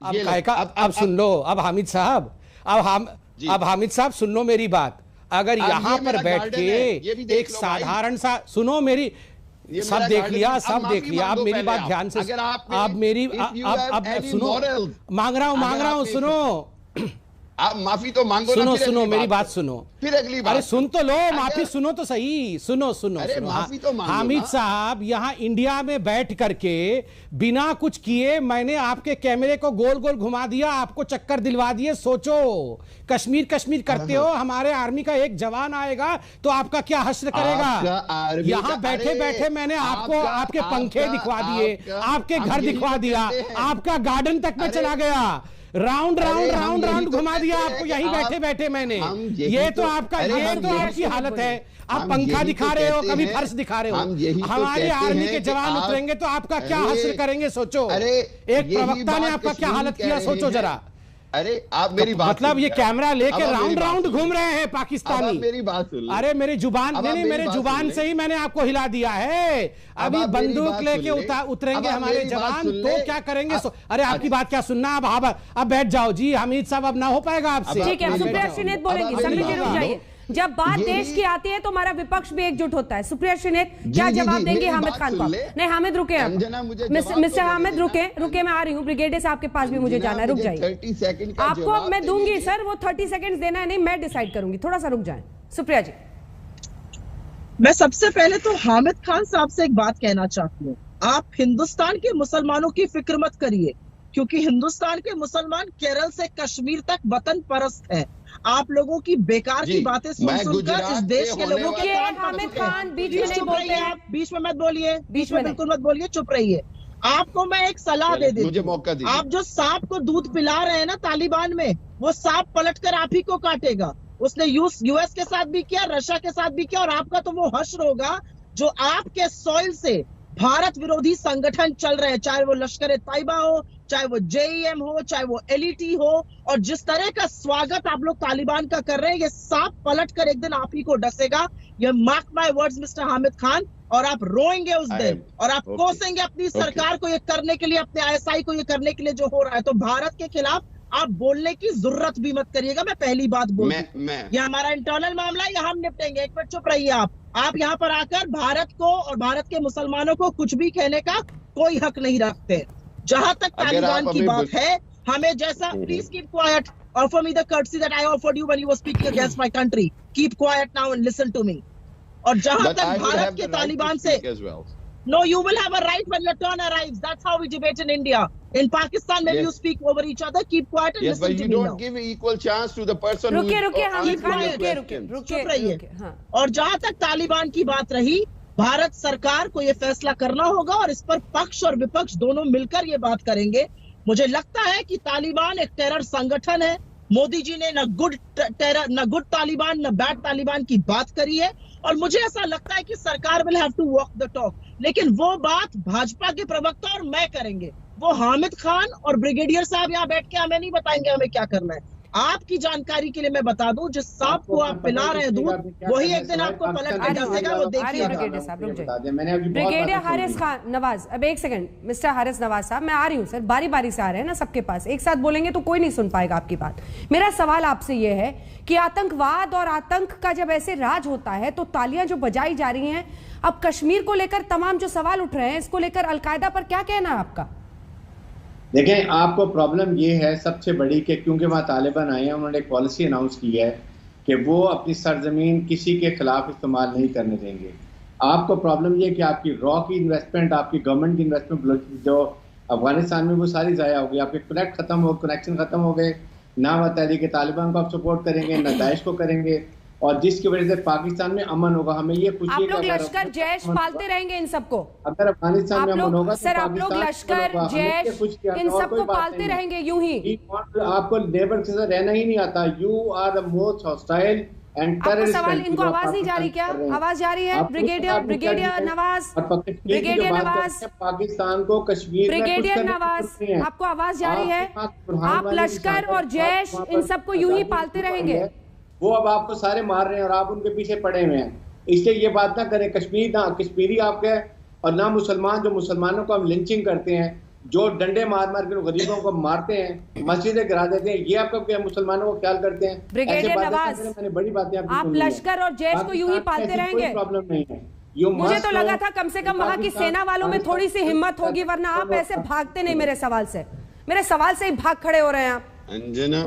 अब सुन लो, अब हामिद साहब, अब हामिद साहब सुन लो मेरी बात। अगर यहाँ पर बैठ के एक साधारण सा सुनो मेरी, सब देख लिया, सब देख लिया, आप मेरी बात ध्यान से, आप मेरी अब सुनो, मांग रहा हूं सुनो, आप माफी तो मांगो, सुनो मेरी बात सुनो, फिर अगली बात, अरे सुन तो लो, माफी सुनो तो सही, सुनो माफी तो मांगो। हामिद साहब, यहाँ इंडिया में बैठ करके बिना कुछ किए मैंने आपके कैमरे को गोल गोल घुमा दिया, आपको चक्कर दिलवा दिए। सोचो, कश्मीर करते हो, हमारे आर्मी का एक जवान आएगा तो आपका क्या हश्र करेगा। यहाँ बैठे बैठे मैंने आपको आपके पंखे दिखवा दिए, आपके घर दिखवा दिया, आपका गार्डन तक में चला गया, राउंड घुमा दिया आपको यहीं बैठे बैठे मैंने। ये तो आपकी हालत है। आप पंखा दिखा रहे हो, कभी फर्श दिखा रहे हो। हमारे आर्मी के जवान उतरेंगे तो आपका क्या हासिल करेंगे, सोचो। एक प्रवक्ता ने आपका क्या हालत किया, सोचो जरा। अरे आप मेरी बात मतलब ये कैमरा लेके राउंड घूम रहे हैं पाकिस्तानी। मेरी बात सुन लो। अरे मेरी जुबान नहीं, मेरे जुबान से ही मैंने आपको हिला दिया है। अभी बंदूक लेके उतरेंगे हमारे जवान तो क्या करेंगे। अरे आपकी बात क्या सुनना, अब बैठ जाओ जी हामिद साहब, अब ना हो पाएगा आपसे। ठीक है, सुप्रिया श्रीनेत बोलेंगी, समझ जाइए। जब बात देश की आती है तो हमारा विपक्ष भी एकजुट होता है। सुप्रिया श्रीनेत क्या जवाब देंगे हामिद खान को? नहीं हामिद रुके, मिस्टर हामिद रुके, मैं आ रही हूँ। ब्रिगेडियर साहब के पास भी मुझे जाना है, रुक जाइए। आपको अब मैं दूंगी सर, वो 30 सेकंड देना है नहीं, मैं डिसाइड करूंगी, थोड़ा सा रुक जाए। सुप्रिया जी, मैं सबसे पहले तो हामिद खान साहब से एक बात कहना चाहती हूँ। आप हिंदुस्तान के मुसलमानों की फिक्र मत करिए, क्योंकि हिंदुस्तान के मुसलमान केरल से कश्मीर तक वतन परस्त है। आप लोगों की बेकार की बातें सुनकर इस देश के लोगों के हामिद खान बीच में नहीं बोलते हैं, बीच में मत बोलिए, बीच में बिल्कुल मत बोलिए, चुप रहिए। आपको मैं एक सलाह दे देती हूँ, आप जो सांप को दूध पिला रहे हैं ना तालिबान में, वो सांप पलटकर आप ही को काटेगा। उसने यूएस के साथ भी किया, रशिया के साथ भी किया, और आपका तो वो हश्र होगा जो आपके सॉइल से भारत विरोधी संगठन चल रहे हैं, चाहे वो लश्कर तैयबा हो, चाहे वो जेईएम हो, चाहे वो एलईटी हो। और जिस तरह का स्वागत आप लोग तालिबान का कर रहे हैं, ये सांप पलट कर एक दिन आप ही को डसेगा। ये mark my words mister Hamid Khan, और आप रोएंगे उस दिन, और आप कोसेंगे अपनी सरकार को ये करने के लिए, अपने आईएसआई को ये करने के लिए जो हो रहा है। तो भारत के खिलाफ आप बोलने की जरूरत भी मत करिएगा। मैं पहली बात बोल, ये हमारा इंटरनल मामला है, ये हम निपटेंगे। एक मिनट चुप रहिए आप यहाँ पर आकर भारत को और भारत के मुसलमानों को कुछ भी कहने का कोई हक नहीं रखते। जहां तक तालिबान की बात है, हमें जैसा, please keep quiet, offer me the courtesy that I offered you when you were speaking against my country. Keep quiet now and listen to me. और जहां तक भारत के तालिबान से, no, you will have a right when your turn arrives. That's how we debate in India. In Pakistan, maybe you speak over each other. Keep quiet and listen to me now. Yes, but you don't give equal chance to the person who is... रुके। और जहां तक तालिबान की बात रही, भारत सरकार को ये फैसला करना होगा, और इस पर पक्ष और विपक्ष दोनों मिलकर ये बात करेंगे। मुझे लगता है कि तालिबान एक टेरर संगठन है। मोदी जी ने न गुड तालिबान न बैड तालिबान की बात करी है, और मुझे ऐसा लगता है कि सरकार will have to walk the talk. लेकिन वो बात भाजपा के प्रवक्ता और मैं करेंगे, वो हामिद खान और ब्रिगेडियर साहब यहाँ बैठ के हमें नहीं बताएंगे हमें क्या करना है। आपकी जानकारी के लिए मैं बता दूं, जिस सांप को आप पिला रहे हैं दूध, वही एक दिन आपको पलट के डसेगा, वो देखिएगा। ब्रिगेडियर हारिस खान नवाज, अब एक सेकंड, मिस्टर हारिस नवाज साहब, मैं आ रही हूँ सर, बारी बारी से आ रहे हैं ना सबके पास, एक साथ बोलेंगे तो कोई नहीं सुन पाएगा आपकी बात। मेरा सवाल आपसे ये है कि आतंकवाद और आतंक का जब ऐसे राज होता है तो तालियां जो बजाई जा रही हैं, अब कश्मीर को लेकर तमाम जो सवाल उठ रहे हैं, इसको लेकर अलकायदा पर क्या कहना है आपका? देखें, आपको प्रॉब्लम ये है सबसे बड़ी कि क्योंकि वहाँ तालिबान आए हैं, उन्होंने एक पॉलिसी अनाउंस की है कि वो अपनी सरजमीन किसी के खिलाफ इस्तेमाल नहीं करने देंगे। आपको प्रॉब्लम ये कि आपकी रॉ की इन्वेस्टमेंट, आपकी गवर्नमेंट की इन्वेस्टमेंट जो अफगानिस्तान में, वो सारी ज़ाया हो गई। आपके कनेक्शन ख़त्म हो गए। ना वह तहरीक तालिबान को आप सपोर्ट करेंगे, ना दाइश को करेंगे, और जिसकी वजह से पाकिस्तान में अमन होगा। हमें ये कुछ, आप लोग लश्कर जैश पालते रहेंगे इन सबको? अगर अफगानिस्तान में अमन होगा, सर आप लोग लश्कर जैश इन सबको पालते रहेंगे यूं ही? आपको लेबर के साथ रहना ही नहीं आता। You are the most hostile and terrorist. सवाल, इनको आवाज नहीं जा रही क्या? आवाज जा रही है? ब्रिगेडियर नवाज, पाकिस्तान को कश्मीर, ब्रिगेडियर नवाज, आपको आवाज जा रही है? आप लश्कर और जैश इन सबको यूं ही पालते रहेंगे? वो अब आपको सारे मार रहे हैं और आप उनके पीछे पड़े हुए हैं। इसलिए ये बात ना करें। कश्मीरी आपके और ना मुसलमान, जो मुसलमानों को हम लिंचिंग करते हैं, जो डंडे मार मार के गरीबों को मारते हैं, मस्जिदें गिरा देते हैं, ये आपको क्या मुसलमानों को ख्याल करते हैं? ब्रिगेडियर नवाज, मैंने बड़ी बातें आप लश्कर और जैश को यूं ही पालते रहेंगे? प्रॉब्लम नहीं है। मुझे तो लगा था कम से कम वहां की सेना वालों में थोड़ी सी हिम्मत होगी, वरना आप ऐसे भागते नहीं मेरे सवाल से ही भाग खड़े हो रहे हैं आप,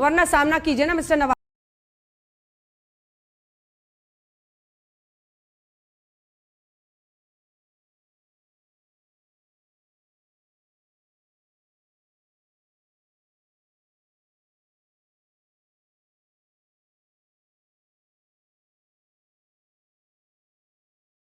वरना सामना कीजिए ना मिस्टर नवाज।